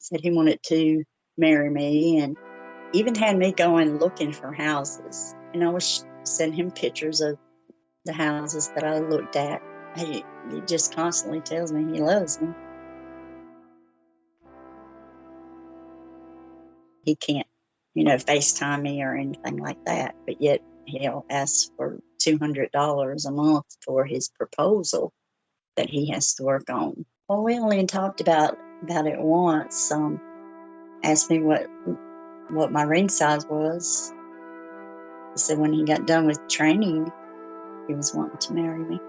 said he wanted to marry me and even had me going looking for houses. And I was sending him pictures of the houses that I looked at. He just constantly tells me he loves me. He can't, FaceTime me or anything like that, but yet he'll ask for $200 a month for his proposal that he has to work on. Well, we only talked about it once. Asked me what my ring size was. He said when he got done with training, he was wanting to marry me.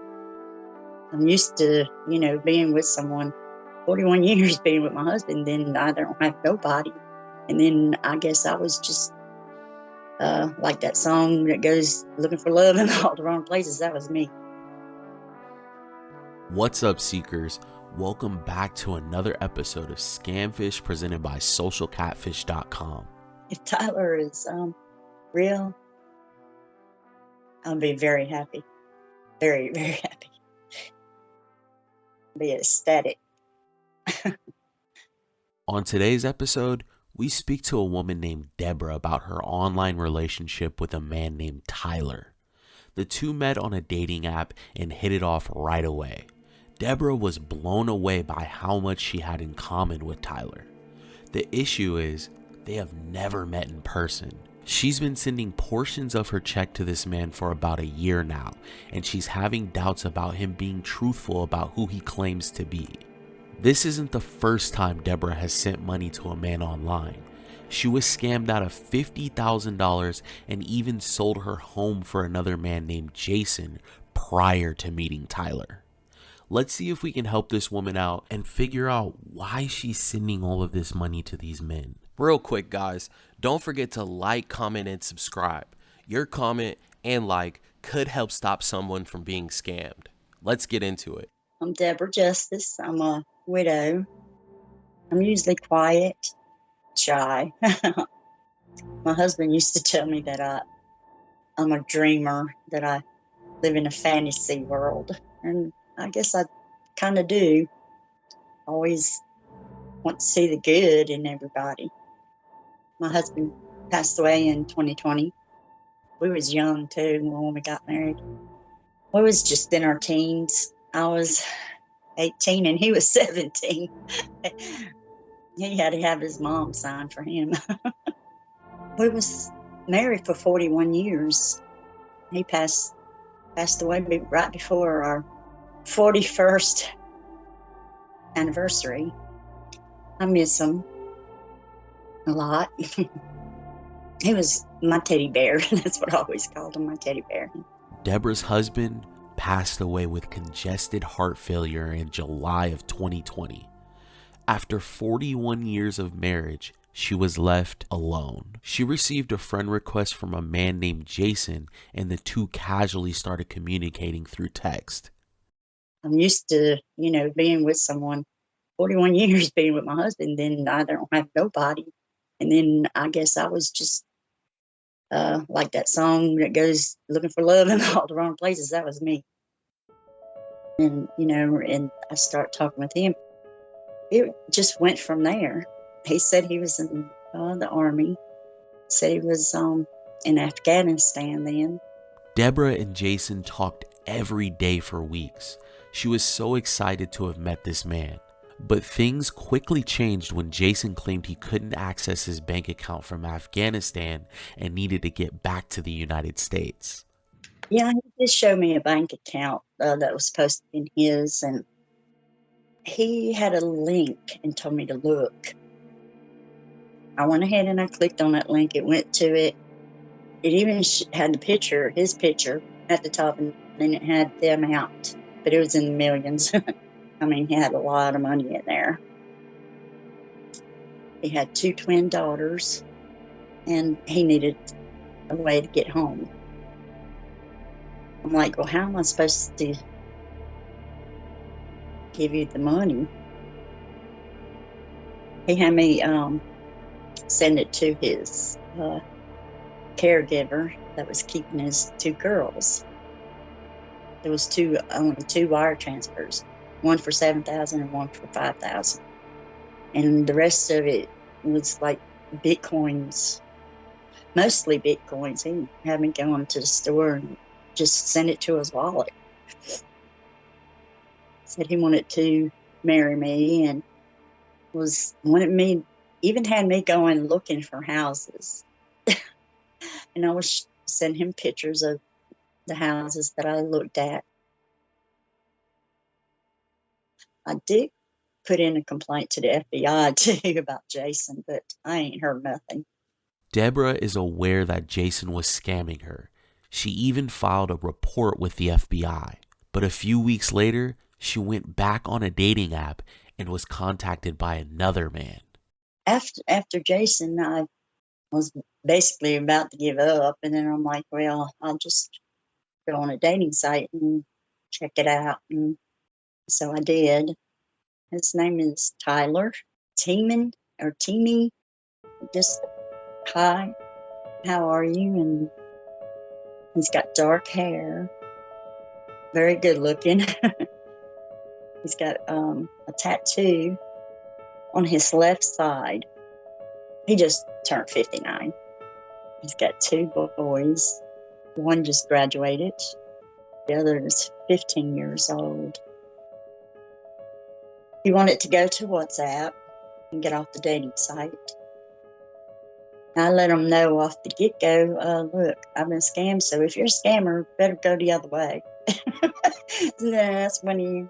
I'm used to, being with someone 41 years being with my husband, then I don't have nobody. And then I guess I was just like that song that goes looking for love in all the wrong places. That was me. What's up, Seekers? Welcome back to another episode of Scamfish presented by socialcatfish.com. If Tyler is real, I'll be very happy. Very, very happy. Be ecstatic. On today's episode, we speak to a woman named Debra about her online relationship with a man named Tyler. The two met on a dating app and hit it off right away. Debra was blown away by how much she had in common with Tyler. The issue is, they have never met in person. She's been sending portions of her check to this man for about a year now, and she's having doubts about him being truthful about who he claims to be. This isn't the first time Debra has sent money to a man online. She was scammed out of $50,000 and even sold her home for another man named Jason prior to meeting Tyler. Let's see if we can help this woman out and figure out why she's sending all of this money to these men. Real quick, guys, don't forget to like, comment, and subscribe. Your comment and like could help stop someone from being scammed. Let's get into it. I'm Debra Justice. I'm a widow. I'm usually quiet, shy. My husband used to tell me that I'm a dreamer, that I live in a fantasy world. And I guess I kind of do. Always want to see the good in everybody. My husband passed away in 2020. We was young too when we got married. We was just in our teens. I was 18 and he was 17. He had to have his mom sign for him. We was married for 41 years. He passed away right before our 41st anniversary. I miss him a lot. He was my teddy bear. That's what I always called him, my teddy bear. Debra's husband passed away with congested heart failure in July of 2020. After 41 years of marriage, she was left alone. She received a friend request from a man named Jason, and the two casually started communicating through text. I'm used to, being with someone 41 years being with my husband, then I don't have nobody. And then I guess I was just like that song that goes looking for love in all the wrong places. That was me. And, and I start talking with him. It just went from there. He said he was in the Army. Said he was in Afghanistan then. Debra and Jason talked every day for weeks. She was so excited to have met this man. But things quickly changed when Jason claimed he couldn't access his bank account from Afghanistan and needed to get back to the United States. Yeah, he did show me a bank account that was supposed to be his, and he had a link and told me to look. I went ahead and I clicked on that link. It went to it. It even had his picture at the top, and then it had the amount, but it was in the millions. I mean, he had a lot of money in there. He had 2 twin daughters, and he needed a way to get home. I'm like, well, how am I supposed to give you the money? He had me send it to his caregiver that was keeping his 2 girls. There was only 2 wire transfers. One for $7,000 and one for $5,000. And the rest of it was like Bitcoins, mostly Bitcoins. He had me going to the store and just send it to his wallet. Said he wanted to marry me and even had me going looking for houses. And I was sending him pictures of the houses that I looked at. I did put in a complaint to the FBI too about Jason, but I ain't heard nothing. Debra is aware that Jason was scamming her. She even filed a report with the FBI. But a few weeks later, she went back on a dating app and was contacted by another man. After Jason, I was basically about to give up, and then I'm like, well, I'll just go on a dating site and check it out. And so I did. His name is Tyler Teamy. Just, hi, how are you? And he's got dark hair, very good looking. He's got a tattoo on his left side. He just turned 59. He's got 2 boys. One just graduated. The other is 15 years old. He wanted to go to WhatsApp and get off the dating site. I let him know off the get-go, look, I've been scammed, so if you're a scammer, better go the other way. That's when he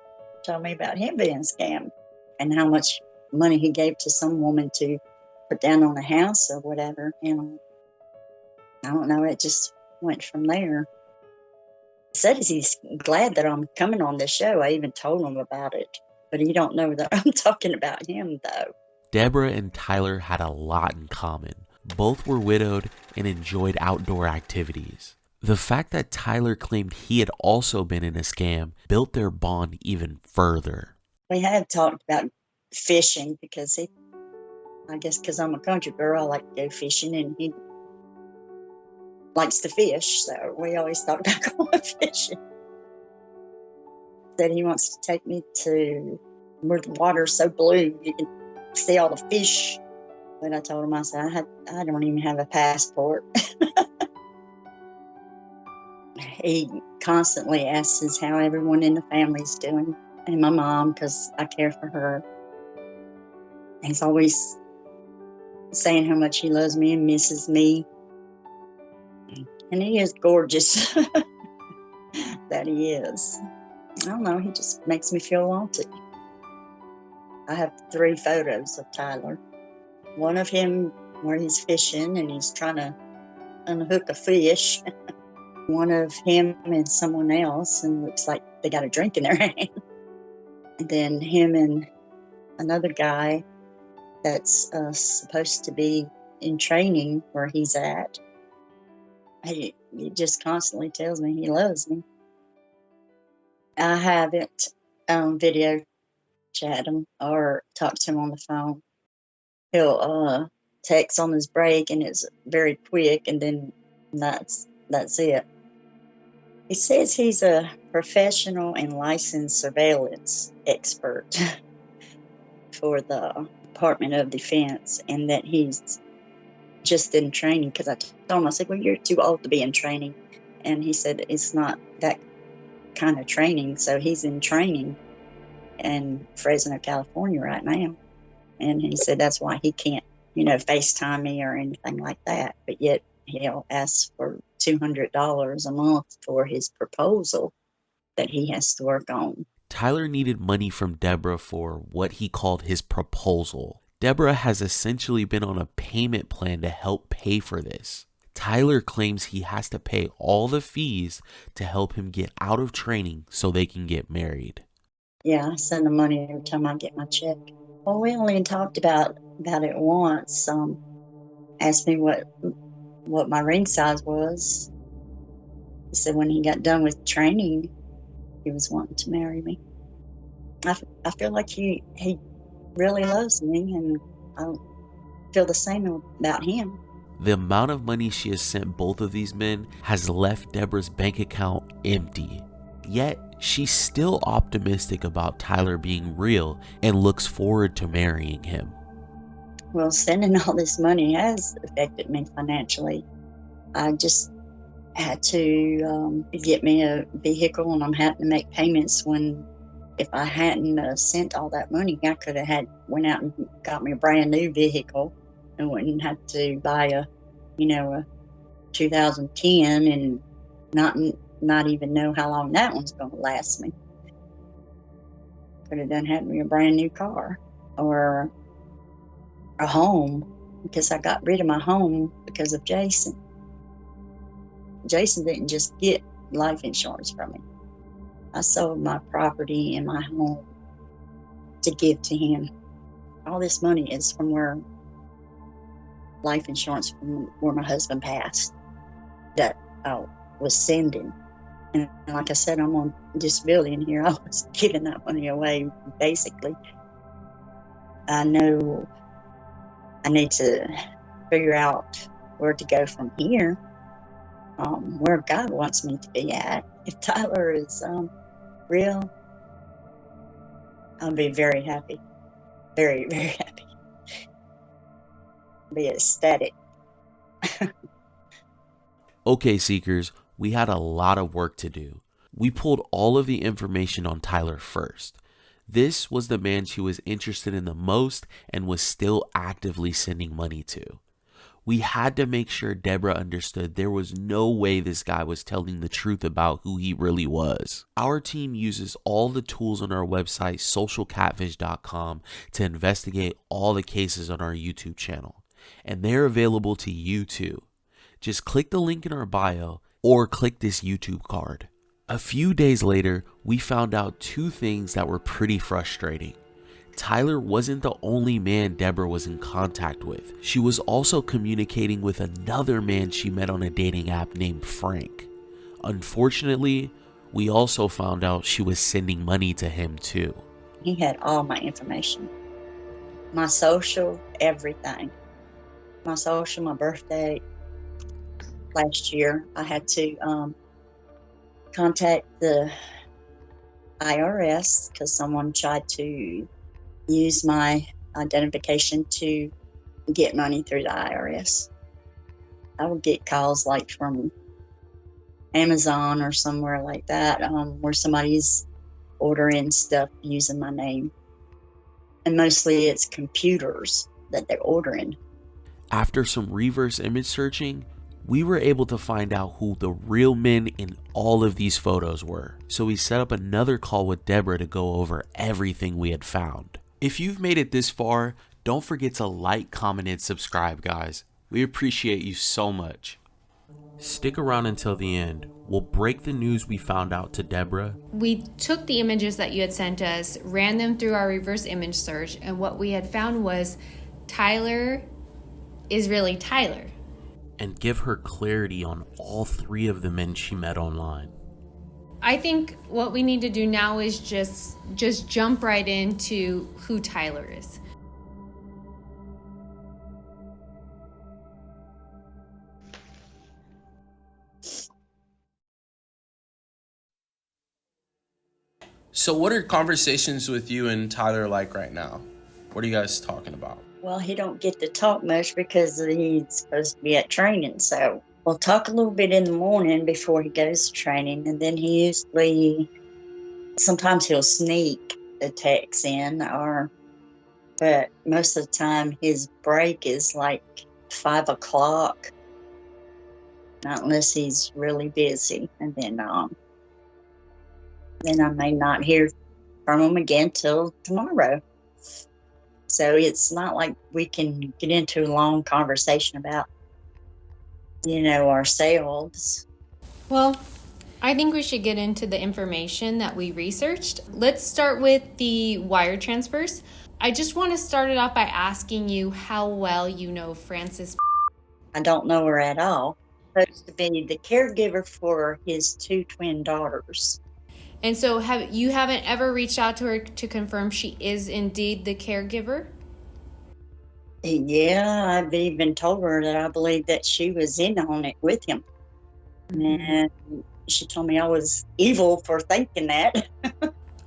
told me about him being scammed and how much money he gave to some woman to put down on a house or whatever. And I don't know, it just went from there. He said he's glad that I'm coming on this show. I even told him about it, but he don't know that I'm talking about him, though. Debra and Tyler had a lot in common. Both were widowed and enjoyed outdoor activities. The fact that Tyler claimed he had also been in a scam built their bond even further. We had talked about fishing because I guess because I'm a country girl, I like to go fishing, and he likes to fish, so we always thought about going fishing. Said he wants to take me to where the water's so blue you can see all the fish. But I told him, I said, I don't even have a passport. He constantly asks us how everyone in the family's doing, and my mom, because I care for her. He's always saying how much he loves me and misses me. And he is gorgeous. That he is. I don't know, he just makes me feel wanted. I have 3 photos of Tyler. One of him where he's fishing and he's trying to unhook a fish. One of him and someone else, and looks like they got a drink in their hand. And then him and another guy that's supposed to be in training where he's at. He just constantly tells me he loves me. I haven't video chat him or talk to him on the phone. He'll text on his break, and it's very quick, and then that's it. He says he's a professional and licensed surveillance expert for the Department of Defense, and that he's just in training, because I told him, I said, well, you're too old to be in training. And he said it's not that kind of training. So he's in training in Fresno, California right now. And he said that's why he can't, FaceTime me or anything like that. But yet he'll ask for $200 a month for his proposal that he has to work on. Tyler needed money from Debra for what he called his proposal. Debra has essentially been on a payment plan to help pay for this. Tyler claims he has to pay all the fees to help him get out of training so they can get married. Yeah, I send the money every time I get my check. Well, we only talked about it once. Asked me what my ring size was. He said when he got done with training, he was wanting to marry me. I feel like he really loves me, and I feel the same about him. The amount of money she has sent both of these men has left Debra's bank account empty. Yet, she's still optimistic about Tyler being real and looks forward to marrying him. Well, sending all this money has affected me financially. I just had to get me a vehicle, and I'm having to make payments when if I hadn't sent all that money, I could have went out and got me a brand new vehicle and wouldn't have to buy a 2010 and not even know how long that one's going to last me. Could have done had me a brand new car or a home, because I got rid of my home because of Jason. Jason didn't just get life insurance from me. I sold my property and my home to give to him. All this money is from where life insurance from where my husband passed that I was sending. And like I said, I'm on disability in here. I was giving that money away, basically. I know I need to figure out where to go from here, where God wants me to be at. If Tyler is real, I'll be very happy. Very, very happy. Be ecstatic. Okay, Seekers, we had a lot of work to do. We pulled all of the information on Tyler first. This was the man she was interested in the most and was still actively sending money to. We had to make sure Debra understood there was no way this guy was telling the truth about who he really was. Our team uses all the tools on our website, socialcatfish.com, to investigate all the cases on our YouTube channel. And they're available to you too. Just click the link in our bio or click this YouTube card. A few days later, we found out two things that were pretty frustrating. Tyler wasn't the only man Debra was in contact with. She was also communicating with another man she met on a dating app named Frank. Unfortunately, we also found out she was sending money to him too. He had all my information. My social, everything. My social, my birthday. Last year, I had to contact the IRS because someone tried to use my identification to get money through the IRS. I would get calls like from Amazon or somewhere like that, where somebody's ordering stuff using my name. And mostly it's computers that they're ordering. After some reverse image searching, we were able to find out who the real men in all of these photos were. So we set up another call with Debra to go over everything we had found. If you've made it this far, don't forget to like, comment, and subscribe, guys. We appreciate you so much. Stick around until the end. We'll break the news we found out to Debra. We took the images that you had sent us, ran them through our reverse image search, and what we had found was Tyler is really Tyler. And give her clarity on all three of the men she met online. I think what we need to do now is just jump right into who Tyler is. So what are conversations with you and Tyler like right now? What are you guys talking about? Well, he don't get to talk much because he's supposed to be at training. So we'll talk a little bit in the morning before he goes to training. And then sometimes he'll sneak a text in, but most of the time his break is like 5 o'clock, not unless he's really busy. And then I may not hear from him again till tomorrow. So it's not like we can get into a long conversation about, ourselves. Well, I think we should get into the information that we researched. Let's start with the wire transfers. I just want to start it off by asking you how well you know Frances. I don't know her at all. Supposed to be the caregiver for his 2 twin daughters. And so you haven't ever reached out to her to confirm she is indeed the caregiver? Yeah, I've even told her that I believe that she was in on it with him. And She told me I was evil for thinking that.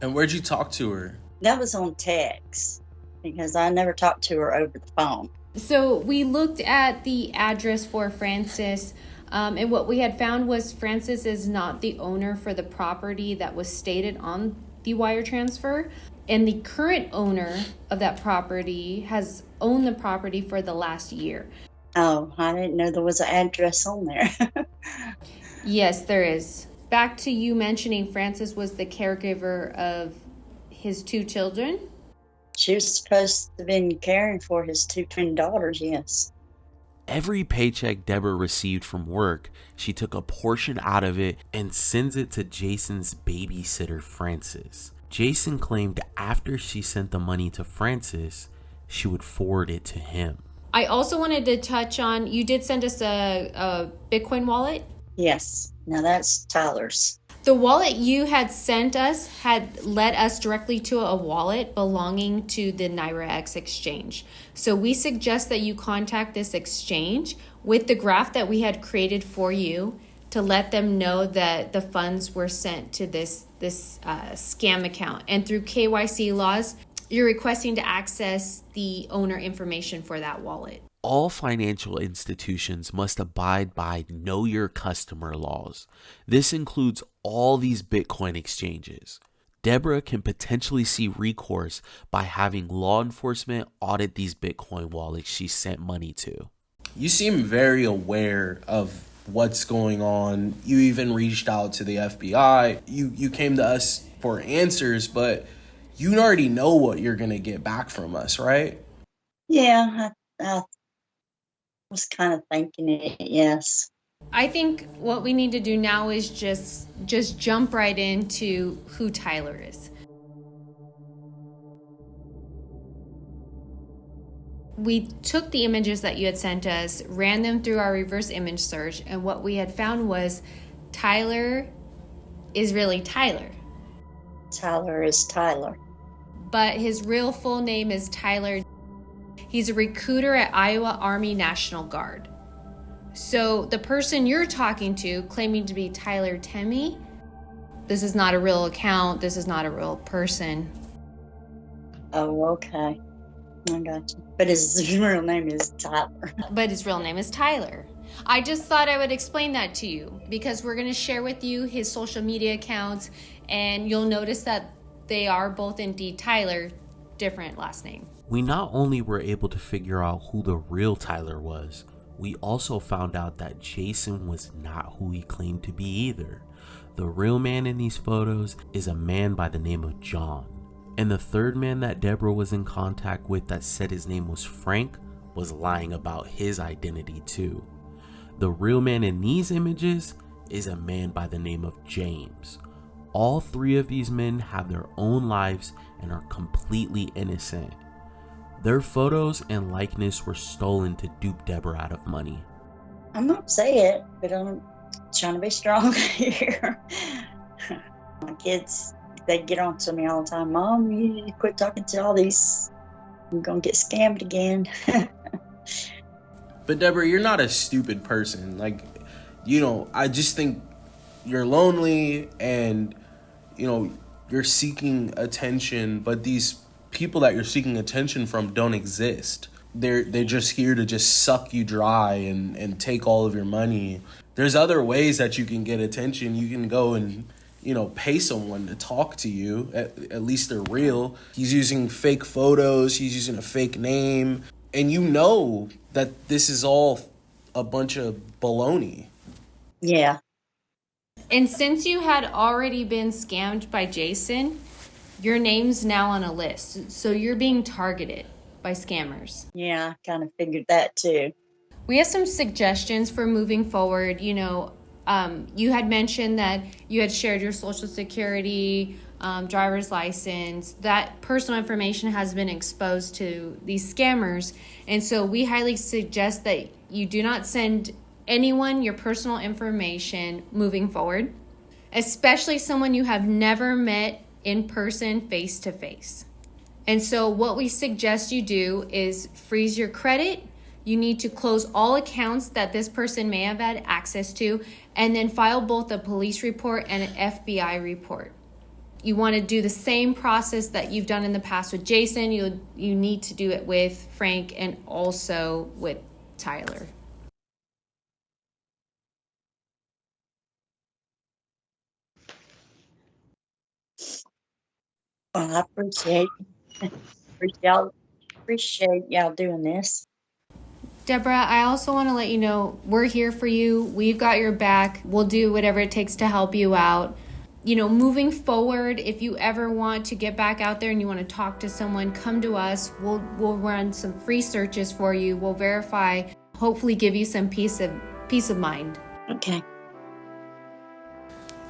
And where'd you talk to her? That was on text because I never talked to her over the phone. So we looked at the address for Francis, and what we had found was Francis is not the owner for the property that was stated on the wire transfer. And the current owner of that property has owned the property for the last year. Oh, I didn't know there was an address on there. Yes, there is. Back to you mentioning Francis was the caregiver of his 2 children. She was supposed to have been caring for his 2 twin daughters, yes. Every paycheck Debra received from work, she took a portion out of it and sends it to Jason's babysitter, Francis. Jason claimed after she sent the money to Francis, she would forward it to him. I also wanted to touch on, you did send us a Bitcoin wallet. Yes. Now that's Tyler's. The wallet you had sent us had led us directly to a wallet belonging to the NairaX exchange. So we suggest that you contact this exchange with the graph that we had created for you to let them know that the funds were sent to this scam account. And through KYC laws, you're requesting to access the owner information for that wallet. All financial institutions must abide by Know Your Customer laws. This includes all these Bitcoin exchanges. Debra can potentially see recourse by having law enforcement audit these Bitcoin wallets she sent money to. You seem very aware of what's going on. You even reached out to the FBI. You came to us for answers, but you already know what you're going to get back from us, right? Yeah, I was kind of thinking it, yes. I think what we need to do now is just jump right into who Tyler is. We took the images that you had sent us, ran them through our reverse image search, and what we had found was Tyler is really Tyler. Tyler is Tyler. But his real full name is Tyler. He's a recruiter at Iowa Army National Guard. So the person you're talking to, claiming to be Tyler Temmie, this is not a real account. This is not a real person. Oh, okay. I got you. But his real name is Tyler. But his real name is Tyler. I just thought I would explain that to you because we're going to share with you his social media accounts, and you'll notice that they are both indeed Tyler, different last name. We not only were able to figure out who the real Tyler was, we also found out that Jason was not who he claimed to be either. The real man in these photos is a man by the name of John. And the third man that Debra was in contact with that said his name was Frank was lying about his identity too. The real man in these images is a man by the name of James. All 3 of these men have their own lives and are completely innocent. Their photos and likeness were stolen to dupe Debra out of money. I'm not saying it, but I'm trying to be strong here. My kids, they get on to me all the time. Mom, you need to quit talking to all these. I'm going to get scammed again. But Debra, you're not a stupid person. Like, I just think you're lonely and, you're seeking attention, but these people that you're seeking attention from don't exist. They're just here to just suck you dry and take all of your money. There's other ways that you can get attention. You can go and, pay someone to talk to you. At least they're real. He's using fake photos. He's using a fake name. And you know that this is all a bunch of baloney. Yeah. And since you had already been scammed by Jason, your name's now on a list. So you're being targeted by scammers. Yeah, I kind of figured that too. We have some suggestions for moving forward. You had mentioned that you had shared your social security, driver's license. That personal information has been exposed to these scammers. And so we highly suggest that you do not send anyone your personal information moving forward, especially someone you have never met in person, face to face. And so what we suggest you do is freeze your credit, You need to close all accounts that this person may have had access to, and then file both a police report and an FBI report. You want to do the same process that you've done in the past with Jason. You need to do it with Frank and also with Tyler. Well, I appreciate y'all doing this. Debra, I also want to let you know we're here for you. We've got your back. We'll do whatever it takes to help you out. Moving forward, if you ever want to get back out there and you want to talk to someone, come to us. We'll run some free searches for you. We'll verify, hopefully give you some peace of mind. Okay.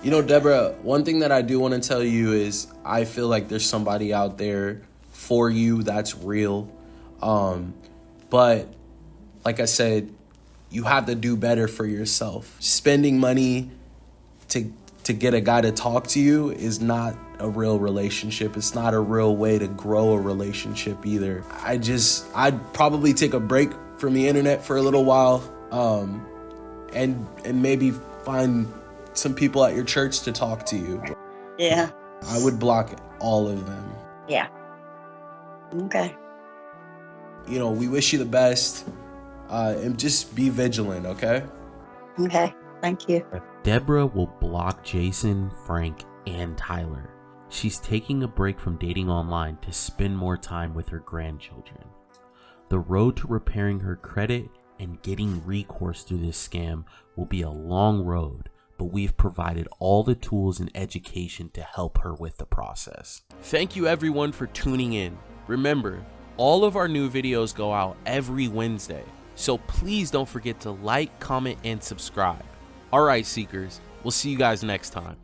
Debra, one thing that I do want to tell you is I feel like there's somebody out there for you that's real. But like I said, you have to do better for yourself. Spending money to get a guy to talk to you is not a real relationship. It's not a real way to grow a relationship either. I'd probably take a break from the internet for a little while, and maybe find some people at your church to talk to you. Yeah. I would block all of them. Yeah. Okay. We wish you the best, and just be vigilant, okay? Okay. Thank you. Debra will block Jason, Frank, and Tyler. She's taking a break from dating online to spend more time with her grandchildren. The road to repairing her credit and getting recourse through this scam will be a long road, but we've provided all the tools and education to help her with the process. Thank you everyone for tuning in. Remember, all of our new videos go out every Wednesday, so please don't forget to like, comment, and subscribe. Alright, Seekers, we'll see you guys next time.